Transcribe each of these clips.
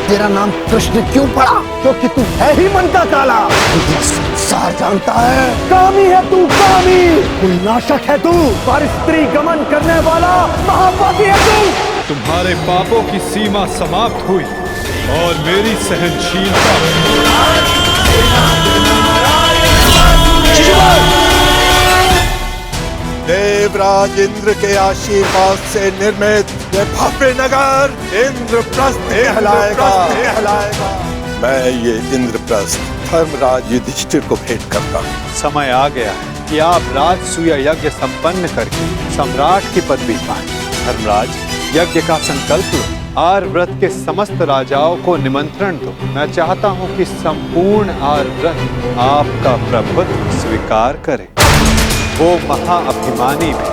तेरा नाम कृष्ण क्यों पड़ा? क्योंकि तू है ही मन का काला। संसार जानता है कामी है तू, कामी। कोई नाशक है तू, पर स्त्री गमन करने वाला महापापी है तू। तुम्हारे पापों की सीमा समाप्त हुई और मेरी सहनशीलता। देवराज इंद्र के आशीर्वाद से निर्मित ये भव्य नगर इंद्रप्रस्थ कहलाएगा। मैं ये इंद्रप्रस्थ धर्मराज युधिष्ठिर को भेंट करता हूँ। समय आ गया है कि आप राजसूय यज्ञ संपन्न करके सम्राट की पदवी पाएं। धर्मराज, यज्ञ का संकल्प लो। आर्यव्रत के समस्त राजाओं को निमंत्रण दो। मैं चाहता हूँ कि संपूर्ण आर्यव्रत आपका प्रभुत्व स्वीकार करे। वो महाअभिमानी भी,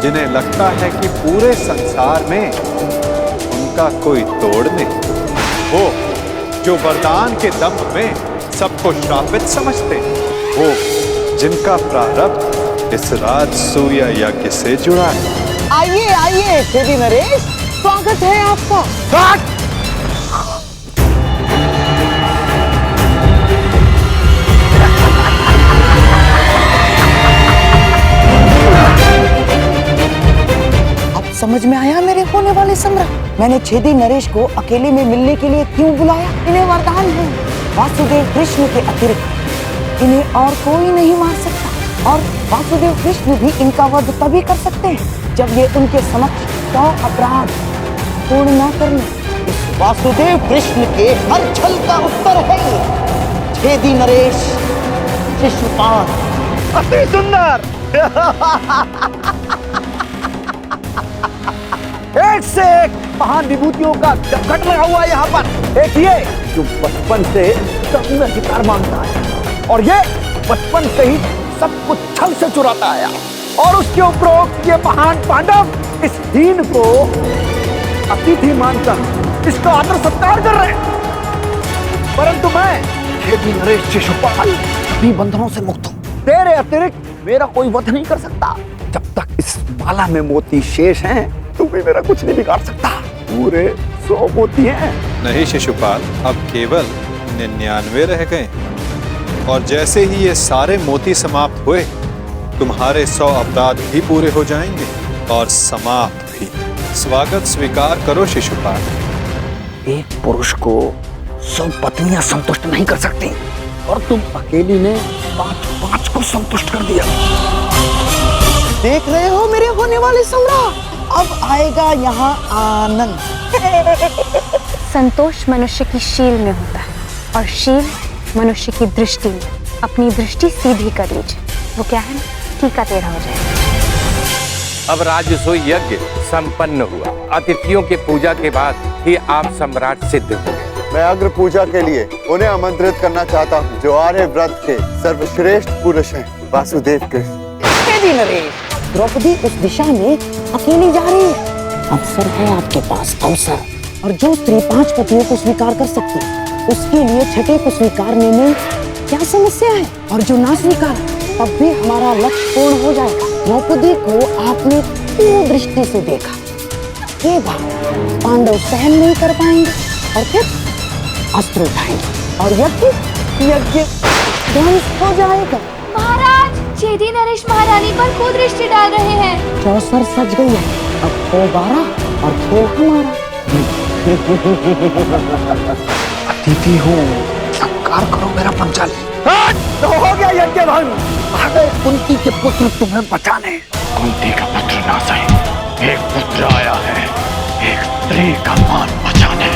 जिन्हें लगता है कि पूरे संसार में उनका कोई तोड़ नहीं। वो जो वरदान के दम में सबको श्रापित समझते हैं। वो जिनका प्रारब्ध इस राजसूय यज्ञ से जुड़ा है। आइए आइए छेदी नरेश, स्वागत है आपका। समझ में आया मेरे होने वाले सम्राट। मैंने छेदी नरेश को अकेले में मिलने के लिए क्यों बुलाया? इन्हें वरदान है, वासुदेव कृष्ण के अतिरिक्त इन्हें और कोई नहीं मार सकता। और वासुदेव कृष्ण भी इनका वध तभी कर सकते हैं जब ये उनके समक्ष 100 अपराध पूर्ण न कर लें। इस वासुदेव कृष्ण के हर छल का उत्तर है छेदी नरेश शिशुपाल। अति सुंदर। एक से एक महान विभूतियों का जमघट लगा हुआ है यहाँ पर। एक ये जो बचपन से सब में अधिकार मांगता है, और ये बचपन से ही सब कुछ छल से चुराता आया, और उसके उपरोक्त ये महान पांडव इस दीन को अतिथि मानकर इसका आदर सत्कार कर रहे हैं। परंतु मैं छेदी नरेश शिशुपाल सभी बंधनों से मुक्त हूँ। तेरे अतिरिक्त मेरा कोई वध नहीं कर सकता। जब तक इस माला में मोती शेष हैं, तू भी मेरा कुछ नहीं बिगाड़ सकता। पूरे 100 मोती हैं। नहीं शिशुपाल, अब केवल 99 रह गए, और जैसे ही ये सारे मोती समाप्त हुए, तुम्हारे 100 अपराध भी पूरे हो जाएंगे और समाप्त भी। स्वागत स्वीकार करो शिशुपाल। एक पुरुष को 100 पत्नियां संतुष्ट नहीं कर सकती, और तुम अकेली ने 5 को संतुष्ट कर दिया। देख रहे हो मेरे होने वाले सम्राट, अब आएगा यहाँ आनंद। संतोष मनुष्य की शील में होता है, और शील मनुष्य की दृष्टि में। अपनी दृष्टि सीधी कर लीजिए, वो क्या है, टीका टेढ़ा हो जाएगा। अब राजसूय यज्ञ संपन्न हुआ। अतिथियों की पूजा के बाद ही आप सम्राट सिद्ध हो गए। मैं अग्र पूजा के लिए उन्हें आमंत्रित करना चाहता हूँ जो आर्यव्रत के सर्वश्रेष्ठ पुरुष हैं, वासुदेव कृष्ण। छेदी नरेश, द्रौपदी उस दिशा में अकेली जा रही है। अवसर है आपके पास, अवसर। और जो स्त्री 5 पतियों को स्वीकार कर सकती है, उसके लिए छठे को स्वीकारने में क्या समस्या है? और जो ना स्वीकार, तब भी हमारा लक्ष्य पूर्ण हो जाएगा। द्रौपदी को आपने पूर्ण दृष्टि से देखा, ये बात पांडव सहन नहीं कर पाएंगे, और फिर अस्त्र उठाएंगे, और यज्ञ ध्वंस हो जाएगा। महाराज, छेदी नरेश महारानी पर कुदृष्टि डाल रहे हैं। चौसर सज गई है, अब खो 12 और खो हमारा। अतिथि हूँ, सत्कार करो मेरा पंचाली। तो हो गया यज्ञ भंग। आ गए कुंती के पुत्र तुम्हें बचाने। कुंती का पुत्र ना सही, एक पुत्र आया है एक स्त्री का मान बचाने।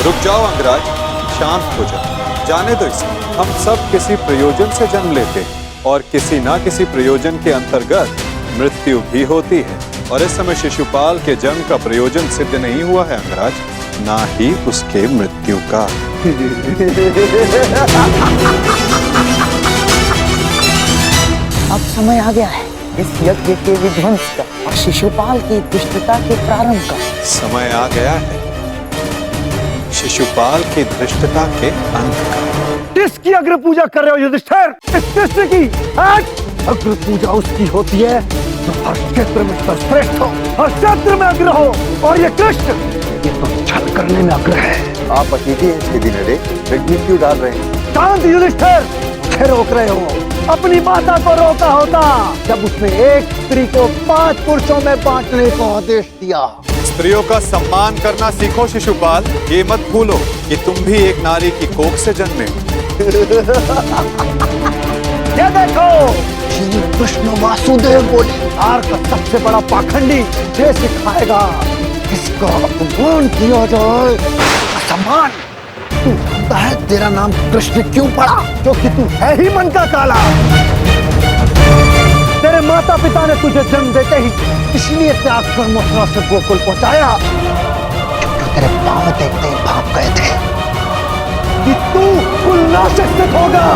रुक जाओ अंगराज, शांत हो जाओ। जाने दो इसे। हम सब किसी प्रयोजन से जन्म लेते हैं, और किसी ना किसी प्रयोजन के अंतर्गत मृत्यु भी होती है। और इस समय शिशुपाल के जन्म का प्रयोजन सिद्ध नहीं हुआ है अंगराज, ना ही उसके मृत्यु का। अब समय आ गया है इस यज्ञ के विध्वंस का और शिशुपाल की दुष्टता के प्रारंभ का। समय आ गया है शिशुपाल की धृष्टता के अंत का। किसकी अग्र पूजा कर रहे हो युधिष्ठिर? इस कृष्ण की? अग्र पूजा उसकी होती है तो हर क्षेत्र में सर्वश्रेष्ठ हो, हर क्षेत्र में अग्र हो। और ये कृष्ण, ये तो छल करने में अग्र है। आप अकेले हैं छेदी नरेश, रजनीश क्यों डाल रहे हैं? शांत युधिष्ठिर, मुझे रोक रहे हो। अपनी माता को रोका होता जब उसने एक स्त्री को 5 पुरुषों में बांटने को आदेश दिया। स्त्रियों का सम्मान करना सीखो शिशुपाल। ये मत भूलो कि तुम भी एक नारी की कोख से जन्मे हो। ये देखो, श्री कृष्ण वासुदेव बोले आर का सबसे बड़ा पाखंडी मुझे सिखाएगा किसका अपमान किया जाए। सम्मान, तू जानता है तेरा नाम कृष्ण क्यों पड़ा? क्योंकि तू है ही मन का काला। तेरे माता पिता ने तुझे जन्म देते ही इसलिए त्याग कर मथुरा से गोकुल पहुंचाया, क्योंकि तेरे पांव देखते ही भाग गए थे कि तू कुलनाशक सिद्ध होगा।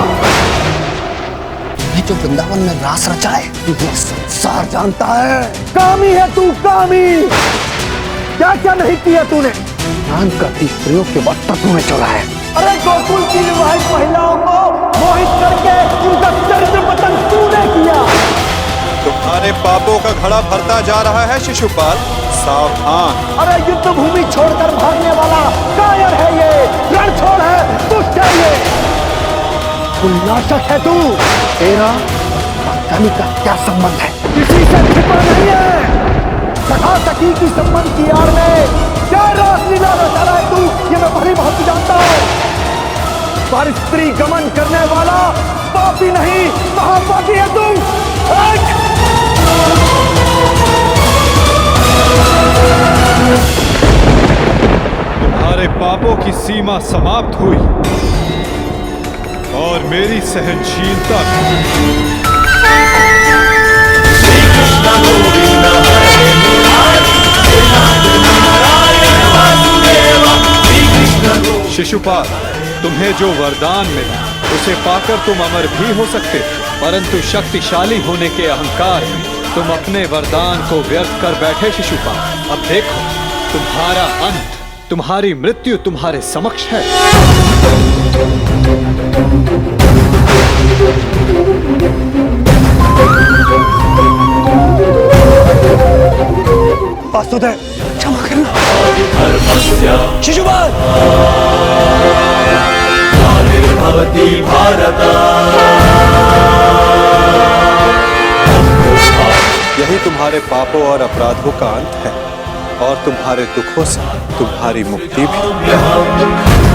ये जो वृंदावन में रास रचा है, ये संसार जानता है। कामी है तू, कामी। क्या क्या नहीं किया तूने? स्नान करती स्त्रियों के वस्त्र तूने चुराए। अरे गोकुल की विवाहित महिलाओं को मोहित करके उनका चरित्र पतन तूने किया। तुम्हारे पापों का घड़ा भरता जा रहा है शिशुपाल, सावधान। अरे युद्ध भूमि छोड़कर भागने वाला कायर है ये, रणछोड़ है, दुष्ट है ये, उल्लासक है तू। तेरा पागलपन का क्या संबंध है? किसी से छिपा नहीं है। सखा सखी की संबंध की आड़ में क्या रासलीला रचा रहा है तू, ये मैं भली भांति जानता हूँ। पर स्त्री गमन करने वाला पापी नहीं, महापापी है तू। तुम्हारे पापों की सीमा समाप्त हुई और मेरी सहनशीलता शिशुपाल, तुम्हें जो वरदान मिला उसे पाकर तुम अमर भी हो सकते, परंतु शक्तिशाली होने के अहंकार में तुम अपने वरदान को व्यर्थ कर बैठे शिशुपाल। अब देखो, तुम्हारा अंत, तुम्हारी मृत्यु तुम्हारे समक्ष है। वासुदेव, क्षमा करना। शिशुपाल, यही तुम्हारे पापों और अपराधों का अंत है और तुम्हारे दुखों से तुम्हारी मुक्ति भी।